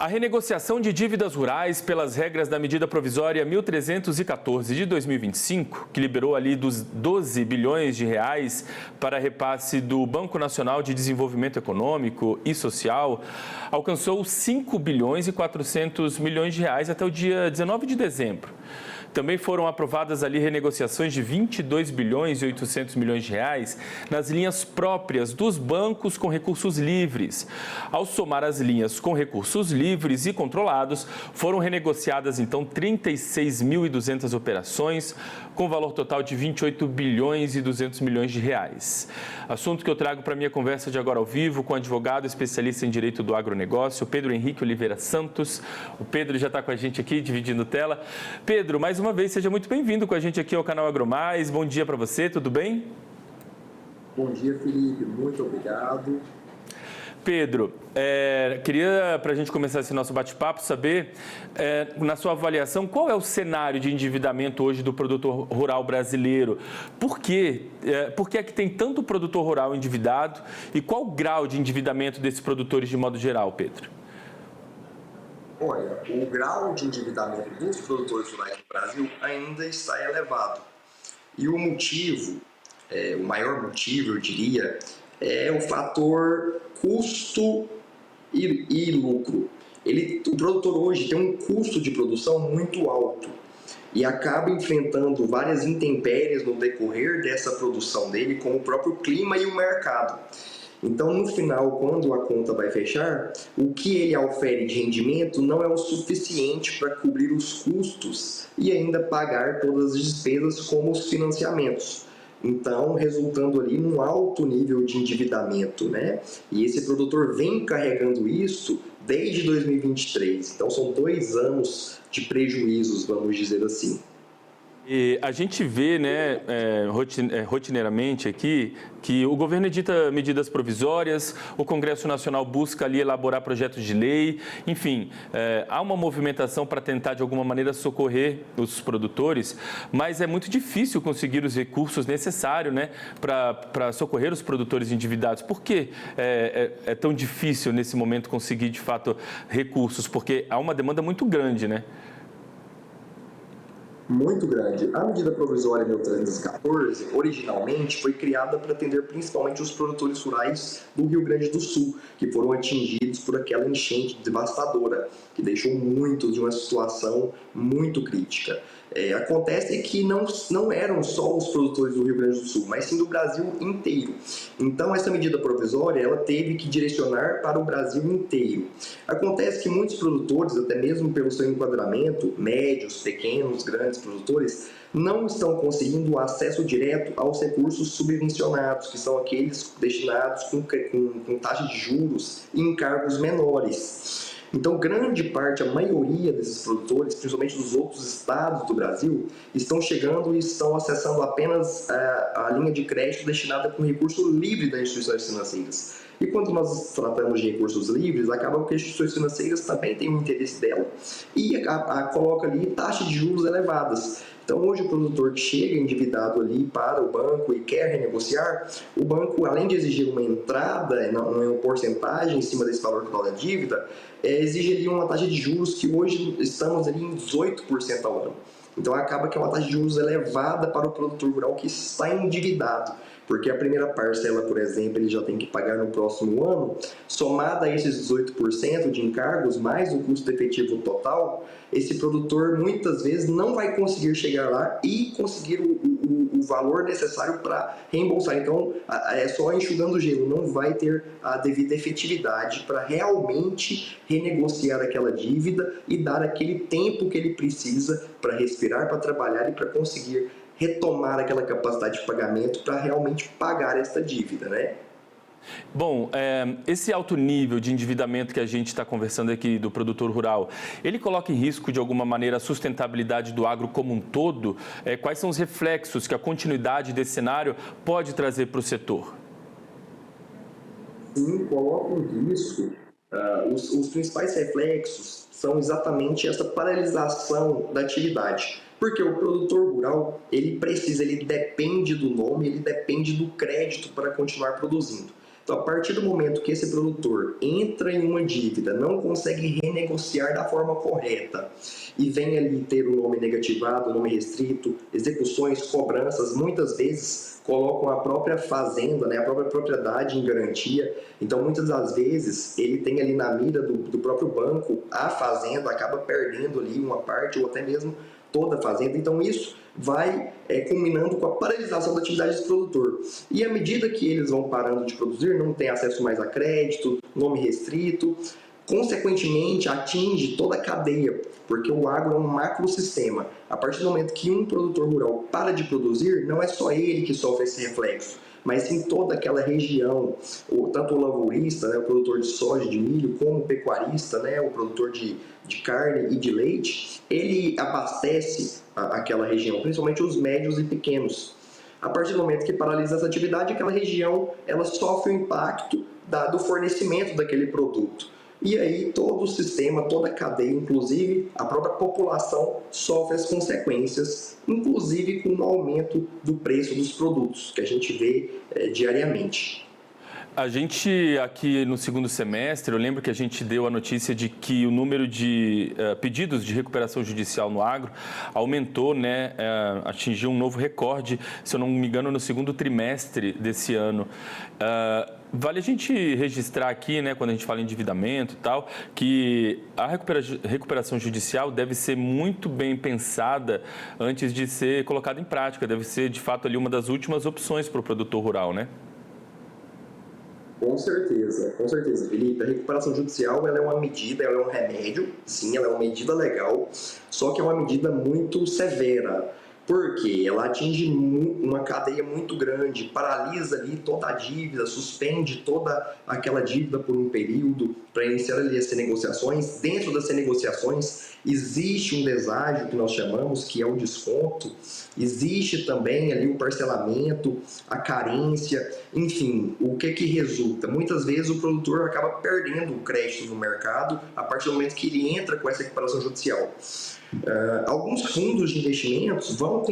A renegociação de dívidas rurais pelas regras da medida provisória 1314 de 2025, que liberou ali dos 12 bilhões de reais para repasse do Banco Nacional de Desenvolvimento Econômico e Social, alcançou 5 bilhões e 400 milhões de reais até o dia 19 de dezembro. Também foram aprovadas ali renegociações de 22 bilhões e 800 milhões de reais nas linhas próprias dos bancos com recursos livres. Ao somar as linhas com recursos livres e controlados, foram renegociadas então 36.200 operações com valor total de 28 bilhões e 200 milhões de reais. Assunto que eu trago para a minha conversa de agora ao vivo com o advogado especialista em direito do agronegócio, Pedro Henrique Oliveira Santos. O Pedro já está com a gente aqui, dividindo tela. Pedro, mais uma vez, seja muito bem-vindo com a gente aqui ao canal AgroMais. Bom dia para você, tudo bem? Bom dia, Felipe. Muito obrigado. Pedro, queria, para a gente começar esse nosso bate-papo, saber, na sua avaliação, qual é o cenário de endividamento hoje do produtor rural brasileiro? Por quê? Por que é que tem tanto produtor rural endividado e qual o grau de endividamento desses produtores de modo geral, Pedro? Olha, o grau de endividamento dos produtores rurais no Brasil ainda está elevado. E o motivo, o maior motivo, eu diria, é o fator custo e lucro. O produtor hoje tem um custo de produção muito alto e acaba enfrentando várias intempéries no decorrer dessa produção dele, com o próprio clima e o mercado. Então, no final, quando a conta vai fechar, o que ele ofere de rendimento não é o suficiente para cobrir os custos e ainda pagar todas as despesas, como os financiamentos. Então, resultando ali num alto nível de endividamento, né? E esse produtor vem carregando isso desde 2023. Então, são 2 anos de prejuízos, vamos dizer assim. E a gente vê, né, rotineiramente aqui, que o governo edita medidas provisórias, o Congresso Nacional busca ali elaborar projetos de lei, enfim, há uma movimentação para tentar de alguma maneira socorrer os produtores, mas é muito difícil conseguir os recursos necessários, né, para socorrer os produtores endividados. Por que é tão difícil nesse momento conseguir de fato recursos? Porque há uma demanda muito grande, né? Muito grande. A medida provisória 1314, originalmente, foi criada para atender principalmente os produtores rurais do Rio Grande do Sul, que foram atingidos por aquela enchente devastadora, que deixou muitos de uma situação muito crítica. Acontece que não eram só os produtores do Rio Grande do Sul, mas sim do Brasil inteiro. Então, essa medida provisória ela teve que direcionar para o Brasil inteiro. Acontece que muitos produtores, até mesmo pelo seu enquadramento, médios, pequenos, grandes produtores, não estão conseguindo acesso direto aos recursos subvencionados, que são aqueles destinados com taxa de juros e encargos menores. Então, grande parte, a maioria desses produtores, principalmente dos outros estados do Brasil, estão chegando e estão acessando apenas a linha de crédito destinada com recurso livre das instituições financeiras. E quando nós tratamos de recursos livres, acaba que as instituições financeiras também têm o interesse dela e coloca ali taxas de juros elevadas. Então, hoje, o produtor que chega endividado ali para o banco e quer renegociar, o banco, além de exigir uma entrada, uma porcentagem em cima desse valor total da dívida, exige ali uma taxa de juros que hoje estamos ali em 18% ao ano. Então, acaba que é uma taxa de juros elevada para o produtor rural que está endividado, porque a primeira parcela, por exemplo, ele já tem que pagar no próximo ano, somada a esses 18% de encargos, mais o custo efetivo total, esse produtor muitas vezes não vai conseguir chegar lá e conseguir o valor necessário para reembolsar. Então, é só enxugando o gelo, não vai ter a devida efetividade para realmente renegociar aquela dívida e dar aquele tempo que ele precisa para respirar, para trabalhar e para conseguir retomar aquela capacidade de pagamento para realmente pagar essa dívida, né? Bom, esse alto nível de endividamento que a gente está conversando aqui do produtor rural, ele coloca em risco de alguma maneira a sustentabilidade do agro como um todo? Quais são os reflexos que a continuidade desse cenário pode trazer para o setor? Sim, coloca em risco. Os principais reflexos são exatamente essa paralisação da atividade. Porque o produtor rural, ele depende do nome, ele depende do crédito para continuar produzindo. Então, a partir do momento que esse produtor entra em uma dívida, não consegue renegociar da forma correta e vem ali ter o nome negativado, o nome restrito, execuções, cobranças, muitas vezes colocam a própria fazenda, né, a própria propriedade em garantia. Então, muitas das vezes, ele tem ali na mira do próprio banco, a fazenda acaba perdendo ali uma parte ou até mesmo toda a fazenda. Então, isso vai culminando com a paralisação da atividade desse produtor. E à medida que eles vão parando de produzir, não tem acesso mais a crédito, nome restrito, consequentemente atinge toda a cadeia, porque o agro é um macrosistema. A partir do momento que um produtor rural para de produzir, não é só ele que sofre esse reflexo, mas sim toda aquela região, tanto o lavourista, né, o produtor de soja, de milho, como o pecuarista, né, o produtor de carne e de leite, ele abastece aquela região, principalmente os médios e pequenos. A partir do momento que paralisa essa atividade, aquela região ela sofre o impacto do fornecimento daquele produto. E aí todo o sistema, toda a cadeia, inclusive a própria população, sofre as consequências, inclusive com o aumento do preço dos produtos, que a gente vê diariamente. A gente aqui no segundo semestre, eu lembro que a gente deu a notícia de que o número de pedidos de recuperação judicial no agro aumentou, né, atingiu um novo recorde, se eu não me engano, no segundo trimestre desse ano. Vale a gente registrar aqui, né, quando a gente fala em endividamento e tal, que a recuperação judicial deve ser muito bem pensada antes de ser colocada em prática, deve ser, de fato, ali uma das últimas opções para o produtor rural, né? Com certeza, Felipe. A recuperação judicial ela é uma medida, ela é um remédio, sim, ela é uma medida legal, só que é uma medida muito severa, porque ela atinge uma cadeia muito grande, paralisa ali toda a dívida, suspende toda aquela dívida por um período para iniciar ali as renegociações. Dentro das renegociações existe um deságio que nós chamamos, que é o desconto, existe também ali o parcelamento, a carência, enfim, o que resulta? Muitas vezes o produtor acaba perdendo o crédito no mercado a partir do momento que ele entra com essa recuperação judicial. Alguns fundos de investimentos vão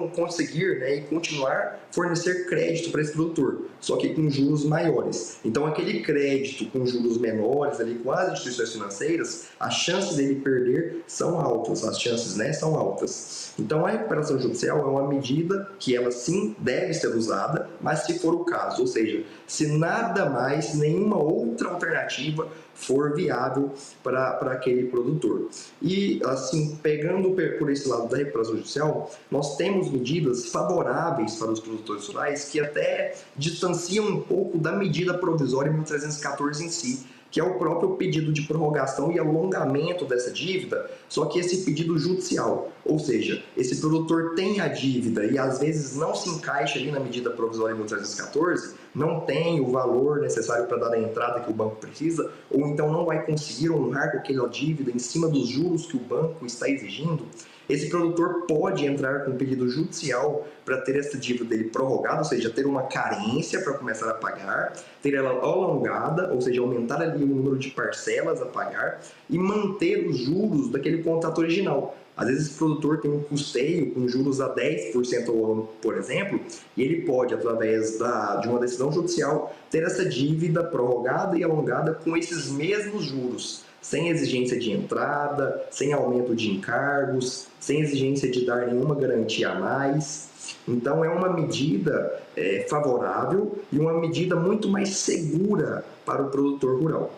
conseguir, né, e continuar fornecer crédito para esse produtor, só que com juros maiores. Então, aquele crédito com juros menores ali com as instituições financeiras, as chances dele perder são altas, as chances, né, são altas. Então, a recuperação judicial é uma medida que ela sim deve ser usada, mas se for o caso, ou seja, se nada mais, nenhuma outra alternativa for viável para aquele produtor. E, assim, pegando por esse lado da recuperação judicial, nós temos medidas favoráveis para os produtores rurais que até distanciam um pouco da medida provisória 1314 em si, que é o próprio pedido de prorrogação e alongamento dessa dívida, só que esse pedido judicial, ou seja, esse produtor tem a dívida e às vezes não se encaixa ali na medida provisória 1314, não tem o valor necessário para dar a entrada que o banco precisa, ou então não vai conseguir honrar com aquela dívida em cima dos juros que o banco está exigindo. Esse produtor pode entrar com um pedido judicial para ter essa dívida dele prorrogada, ou seja, ter uma carência para começar a pagar, ter ela alongada, ou seja, aumentar ali o número de parcelas a pagar e manter os juros daquele contrato original. Às vezes esse produtor tem um custeio com juros a 10% ao ano, por exemplo, e ele pode, através de uma decisão judicial, ter essa dívida prorrogada e alongada com esses mesmos juros, sem exigência de entrada, sem aumento de encargos, sem exigência de dar nenhuma garantia a mais. Então, é uma medida favorável e uma medida muito mais segura para o produtor rural.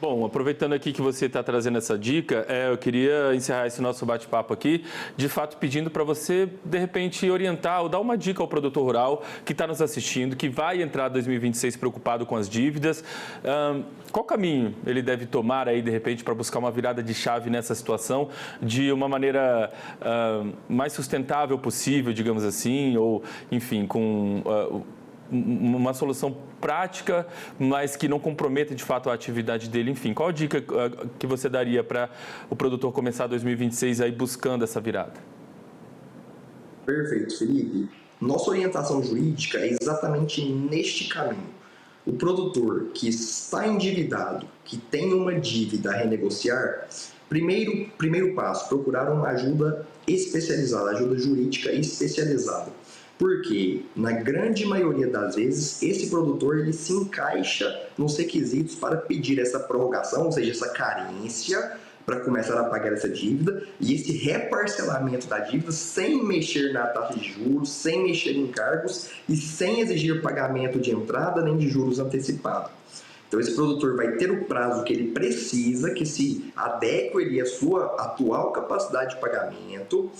Bom, aproveitando aqui que você está trazendo essa dica, eu queria encerrar esse nosso bate-papo aqui, de fato pedindo para você, de repente, orientar ou dar uma dica ao produtor rural que está nos assistindo, que vai entrar 2026 preocupado com as dívidas. Qual caminho ele deve tomar aí, de repente, para buscar uma virada de chave nessa situação de uma maneira mais sustentável possível, digamos assim, ou, enfim, com uma solução prática, mas que não comprometa de fato a atividade dele. Enfim, qual a dica que você daria para o produtor começar 2026 aí buscando essa virada? Perfeito, Felipe. Nossa orientação jurídica é exatamente neste caminho. O produtor que está endividado, que tem uma dívida a renegociar, primeiro passo, procurar uma ajuda especializada, ajuda jurídica especializada. Porque, na grande maioria das vezes, esse produtor ele se encaixa nos requisitos para pedir essa prorrogação, ou seja, essa carência, para começar a pagar essa dívida, e esse reparcelamento da dívida sem mexer na taxa de juros, sem mexer em encargos e sem exigir pagamento de entrada nem de juros antecipados. Então, esse produtor vai ter o prazo que ele precisa, que se adeque à sua atual capacidade de pagamento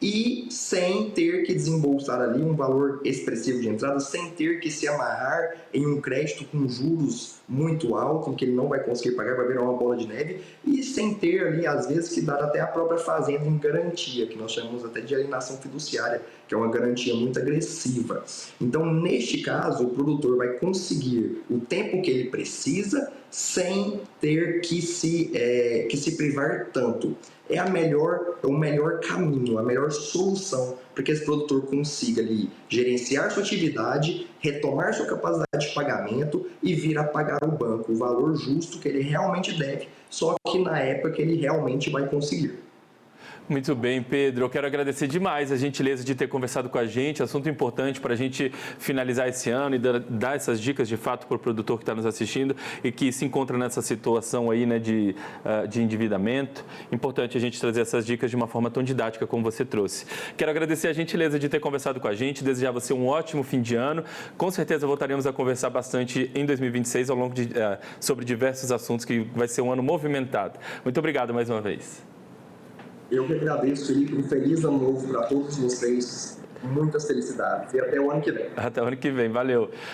e sem ter que desembolsar ali um valor expressivo de entrada, sem ter que se amarrar em um crédito com juros muito altos, que ele não vai conseguir pagar, vai virar uma bola de neve, e sem ter ali, às vezes, que dar até a própria fazenda em garantia, que nós chamamos até de alienação fiduciária, que é uma garantia muito agressiva. Então, neste caso, o produtor vai conseguir o tempo que ele precisa sem ter que se privar tanto. É o melhor caminho, a melhor solução para que esse produtor consiga ali gerenciar sua atividade, retomar sua capacidade de pagamento e vir a pagar ao banco o valor justo que ele realmente deve, só que na época que ele realmente vai conseguir. Muito bem, Pedro. Eu quero agradecer demais a gentileza de ter conversado com a gente. Assunto importante para a gente finalizar esse ano e dar essas dicas de fato para o produtor que está nos assistindo e que se encontra nessa situação aí, né, de endividamento. Importante a gente trazer essas dicas de uma forma tão didática como você trouxe. Quero agradecer a gentileza de ter conversado com a gente, desejar a você um ótimo fim de ano. Com certeza voltaremos a conversar bastante em 2026 ao longo sobre diversos assuntos, que vai ser um ano movimentado. Muito obrigado mais uma vez. Eu que agradeço, Felipe. Um feliz ano novo para todos vocês. Muitas felicidades. E até o ano que vem. Até o ano que vem. Valeu.